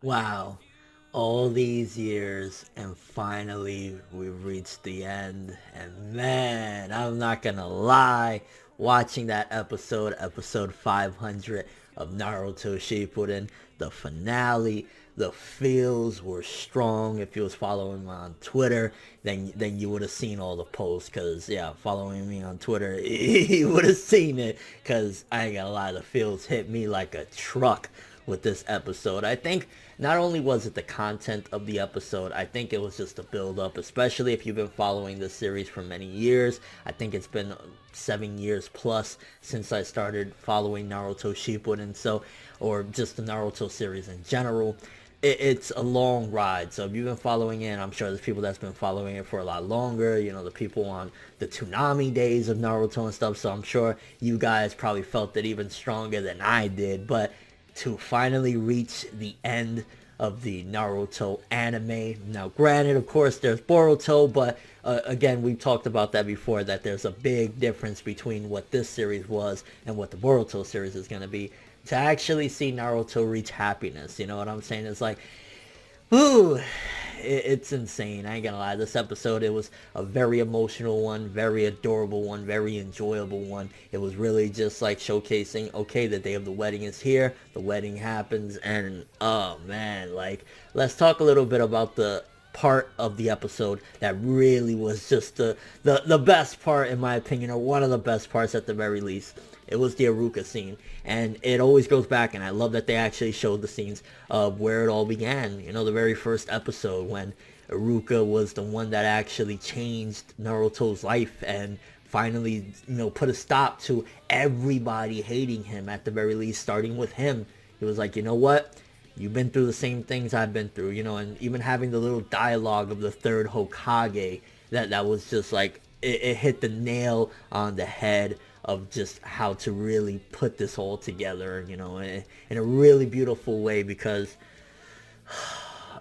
Wow, all these years and finally we've reached the end. And man, I'm not gonna lie, watching that episode 500 of Naruto Shippuden, the finale, the feels were strong. If you was following me on Twitter, then you would have seen all the posts. Cause yeah, following me on Twitter, you would have seen it. Cause I ain't gonna lie, the feels hit me like a truck with this episode. I think not only was it the content of the episode, I think it was just the build up, especially if you've been following this series for many years. I think it's been 7 years plus since I started following Naruto Shippuden, so, or just the Naruto series in general. It's a long ride, so if you've been following it, I'm sure there's people that's been following it for a lot longer, you know, the people on the Toonami days of Naruto and stuff, so I'm sure you guys probably felt it even stronger than I did. But to finally reach the end of the Naruto anime. Now, granted, of course, there's Boruto, but again, we've talked about that before, that there's a big difference between what this series was and what the Boruto series is going to be. To actually see Naruto reach happiness, you know what I'm saying? It's like, ooh, it's insane. I ain't gonna lie. This episode, it was a very emotional one, very adorable one, very enjoyable one. It was really just like showcasing, okay, the day of the wedding is here. The wedding happens, and oh man, like, let's talk a little bit about the part of the episode that really was just the best part, in my opinion, or one of the best parts at the very least. It was the Aruka scene, and it always goes back, and I love that they actually showed the scenes of where it all began. You know, the very first episode when Aruka was the one that actually changed Naruto's life and finally, you know, put a stop to everybody hating him, at the very least, starting with him. He was like, you know what? You've been through the same things I've been through, you know, and even having the little dialogue of the third Hokage, that was just like, it hit the nail on the head of just how to really put this all together, you know, in a really beautiful way, because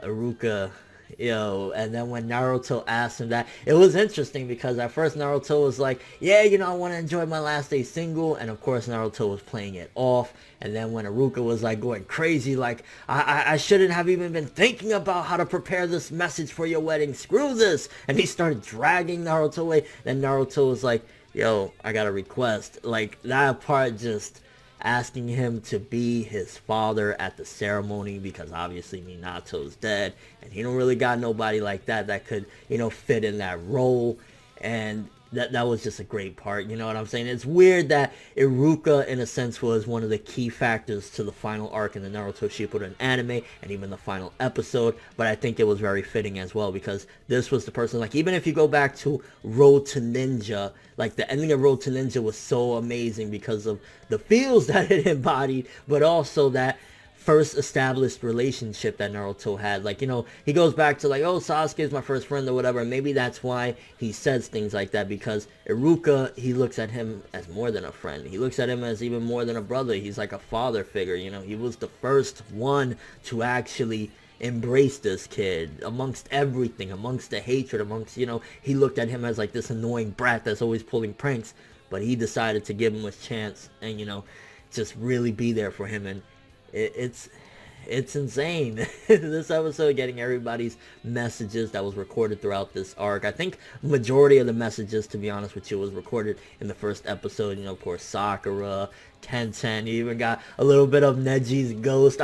Aruka, yo, and then when Naruto asked him that, it was interesting because at first Naruto was like, yeah, you know, I want to enjoy my last day single, and of course Naruto was playing it off, and then when Aruka was like going crazy, like, I shouldn't have even been thinking about how to prepare this message for your wedding, screw this, and he started dragging Naruto away, then Naruto was like, yo, I got a request. Like, that part, just asking him to be his father at the ceremony, because obviously Minato's dead, and he don't really got nobody like that could, you know, fit in that role. And that was just a great part, you know what I'm saying? It's weird that Iruka, in a sense, was one of the key factors to the final arc in the Naruto Shippuden anime, and even the final episode, but I think it was very fitting as well, because this was the person, like, even if you go back to Road to Ninja, like, the ending of Road to Ninja was so amazing because of the feels that it embodied, but also that first established relationship that Naruto had. Like, you know, he goes back to like, oh, Sasuke is my first friend or whatever. And maybe that's why he says things like that, because Iruka, he looks at him as more than a friend. He looks at him as even more than a brother. He's like a father figure, you know. He was the first one to actually embrace this kid amongst everything, amongst the hatred, amongst, you know, he looked at him as like this annoying brat that's always pulling pranks, but he decided to give him a chance and, you know, just really be there for him. And it's insane. This episode getting everybody's messages that was recorded throughout this arc. I think majority of the messages, to be honest with you, was recorded in the first episode. You know, of course, Sakura, Tenten, you even got a little bit of Neji's ghost.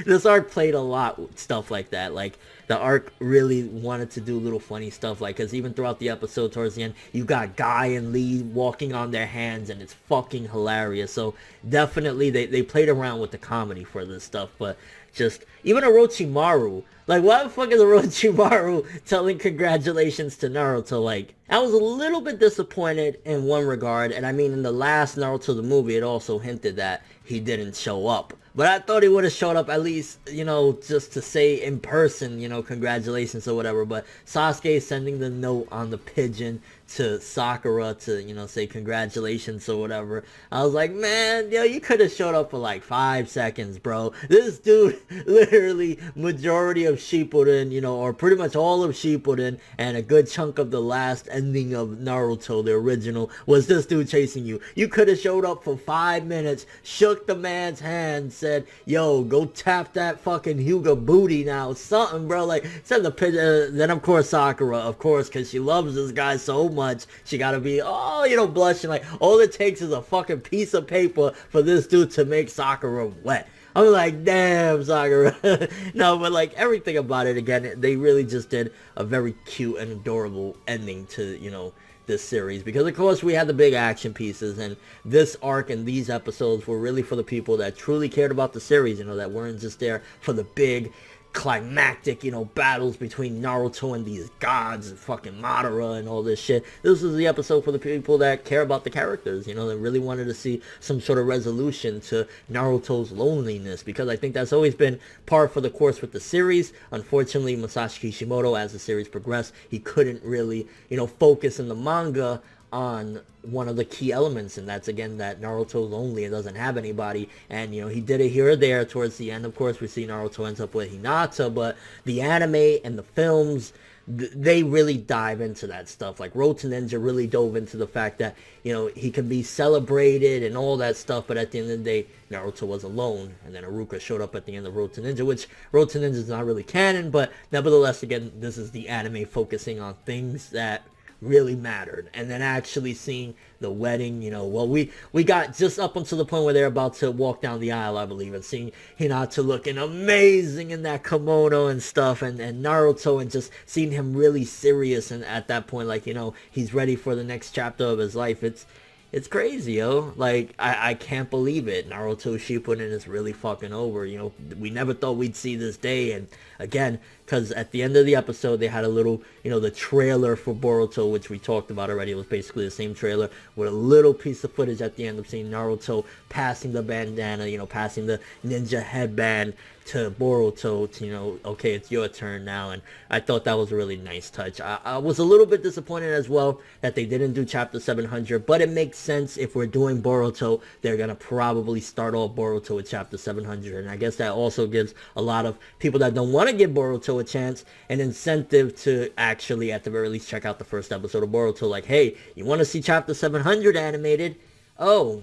This arc played a lot with stuff like that. Like, the arc really wanted to do little funny stuff, like, because even throughout the episode towards the end, you got Guy and Lee walking on their hands, and it's fucking hilarious. So definitely they played around with the comedy for this stuff. But just, even Orochimaru, like, why the fuck is Orochimaru telling congratulations to Naruto? Like, I was a little bit disappointed in one regard, and I mean, in the last Naruto the movie, it also hinted that he didn't show up. But I thought he would have showed up at least, you know, just to say in person, you know, congratulations or whatever. But Sasuke sending the note on the pigeon to Sakura to, you know, say congratulations or whatever. I was like, man, yo, you could have showed up for like 5 seconds, bro. This dude, literally, majority of Shippuden, you know, or pretty much all of Shippuden, and a good chunk of the last ending of Naruto, the original, was this dude chasing you. You could have showed up for 5 minutes, shook the man's hand, said, yo, go tap that fucking Hyuga booty now, something, bro, like, send the picture. Then of course Sakura, of course, because she loves this guy so much, she gotta be, oh, you know, blushing, like, all it takes is a fucking piece of paper for this dude to make Sakura wet. I'm like, damn, Sakura. No, but like everything about it, again, they really just did a very cute and adorable ending to, you know, this series. Because of course we had the big action pieces, and this arc and these episodes were really for the people that truly cared about the series, you know, that weren't just there for the big climactic, you know, battles between Naruto and these gods and fucking Madara and all this shit. This was the episode for the people that care about the characters, you know, that really wanted to see some sort of resolution to Naruto's loneliness, because I think that's always been par for the course with the series. Unfortunately, Masashi Kishimoto, as the series progressed, he couldn't really, you know, focus in the manga on one of the key elements, and that's, again, that Naruto's lonely and doesn't have anybody. And, you know, he did it here or there towards the end. Of course, we see Naruto ends up with Hinata, but the anime and the films, they really dive into that stuff. Like, Road to Ninja really dove into the fact that, you know, he can be celebrated and all that stuff, but at the end of the day, Naruto was alone, and then Iruka showed up at the end of Road to Ninja, which Road to Ninja is not really canon, but nevertheless, again, this is the anime focusing on things that really mattered. And then actually seeing the wedding, you know, well, we got just up until the point where they're about to walk down the aisle, I believe, and seeing Hinata looking amazing in that kimono and stuff, and Naruto, and just seeing him really serious, and at that point, like, you know, he's ready for the next chapter of his life. It's crazy, yo. Like, I can't believe it. Naruto Shippuden is really fucking over. You know, we never thought we'd see this day. And again, because at the end of the episode, they had a little, you know, the trailer for BORUTO, which we talked about already. It was basically the same trailer with a little piece of footage at the end of seeing Naruto passing the bandana, you know, passing the ninja headband to BORUTO to, you know, okay, it's your turn now. And I thought that was a really nice touch. I was a little bit disappointed as well that they didn't do chapter 700, but it makes sense. If we're doing BORUTO, they're gonna probably start off BORUTO with chapter 700, and I guess that also gives a lot of people that don't want to give BORUTO a chance an incentive to actually, at the very least, check out the first episode of BORUTO. Like, hey, you want to see chapter 700 animated? Oh,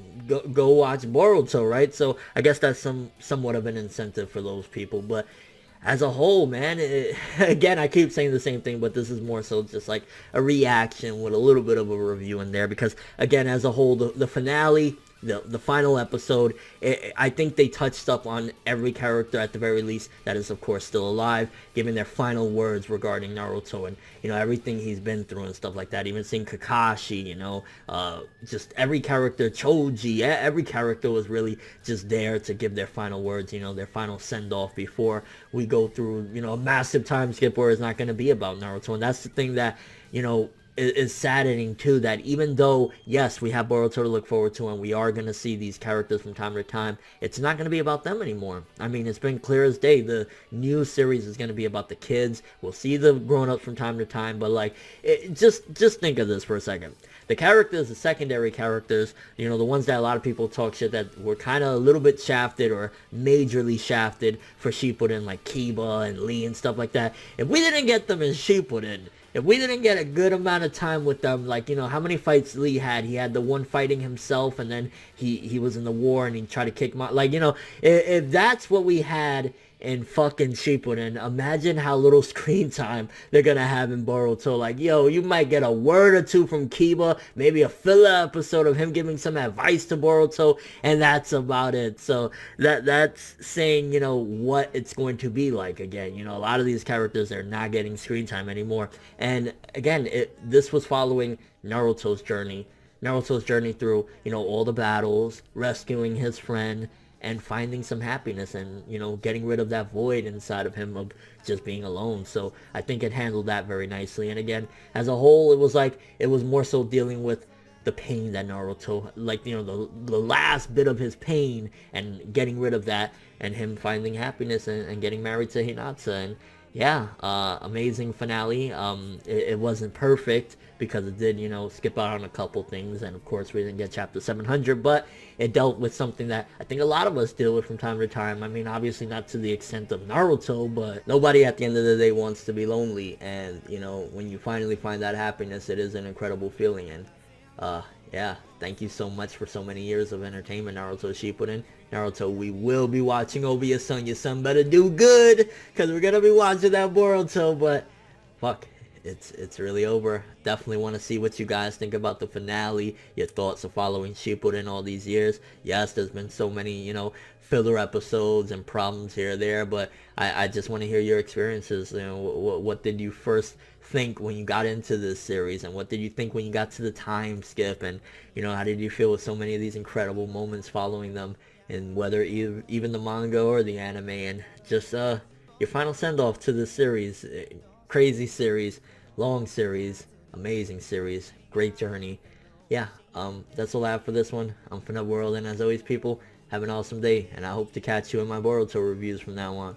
go watch BORUTO, right? So I guess that's somewhat of an incentive for those people. But as a whole, man, again, I keep saying the same thing, but this is more so just like a reaction with a little bit of a review in there, because again, as a whole, the finale, the final episode, I think they touched up on every character at the very least that is, of course, still alive, giving their final words regarding Naruto and, you know, everything he's been through and stuff like that. Even seeing Kakashi, you know, just every character, Choji, every character was really just there to give their final words, you know, their final send-off before we go through, you know, a massive time skip where it's not going to be about Naruto. And that's the thing that, you know, is saddening too, that even though, yes, we have Boruto to look forward to and we are going to see these characters from time to time, it's not going to be about them anymore. I mean, it's been clear as day. The new series is going to be about the kids. We'll see the grown-ups from time to time, but like, just think of this for a second. The characters, the secondary characters, you know, the ones that a lot of people talk shit that were kind of a little bit shafted or majorly shafted for Shippuden, like Kiba and Lee and stuff like that. If we didn't get them in Shippuden, if we didn't get a good amount of time with them, like, you know, how many fights Lee had? He had the one fighting himself, and then he was in the war, and he tried to kick him out. Like, you know, if that's what we had in fucking Shippuden, imagine how little screen time they're gonna have in Boruto. Like, yo, you might get a word or two from Kiba, maybe a filler episode of him giving some advice to Boruto, and that's about it. So that's saying, you know, what it's going to be like. Again, you know, a lot of these characters are not getting screen time anymore. And again, this was following Naruto's journey through, you know, all the battles, rescuing his friend, and finding some happiness, and, you know, getting rid of that void inside of him of just being alone. So I think it handled that very nicely. And again, as a whole, it was more so dealing with the pain that Naruto, like, you know, the last bit of his pain, and getting rid of that, and him finding happiness and getting married to Hinata. And yeah, amazing finale. It wasn't perfect because it did, you know, skip out on a couple things, and of course we didn't get chapter 700, but it dealt with something that I think a lot of us deal with from time to time. I mean, obviously not to the extent of Naruto, but nobody at the end of the day wants to be lonely, and, you know, when you finally find that happiness, it is an incredible feeling. And Yeah, thank you so much for so many years of entertainment, Naruto Shippuden. Naruto, we will be watching over your son. Your son better do good, because we're going to be watching that BORUTO, but fuck, it's really over. Definitely want to see what you guys think about the finale, your thoughts of following Shippuden all these years. Yes, there's been so many, filler episodes and problems here or there, but I just want to hear your experiences. What did you first think when you got into this series, and what did you think when you got to the time skip, and how did you feel with so many of these incredible moments following them, and whether even the manga or the anime, and just your final send-off to the series. Crazy series, long series, amazing series, great journey. Yeah, that's all I have for this one. I'm ForneverWorld, and as always, people, have an awesome day, and I hope to catch you in my Boruto reviews from now on.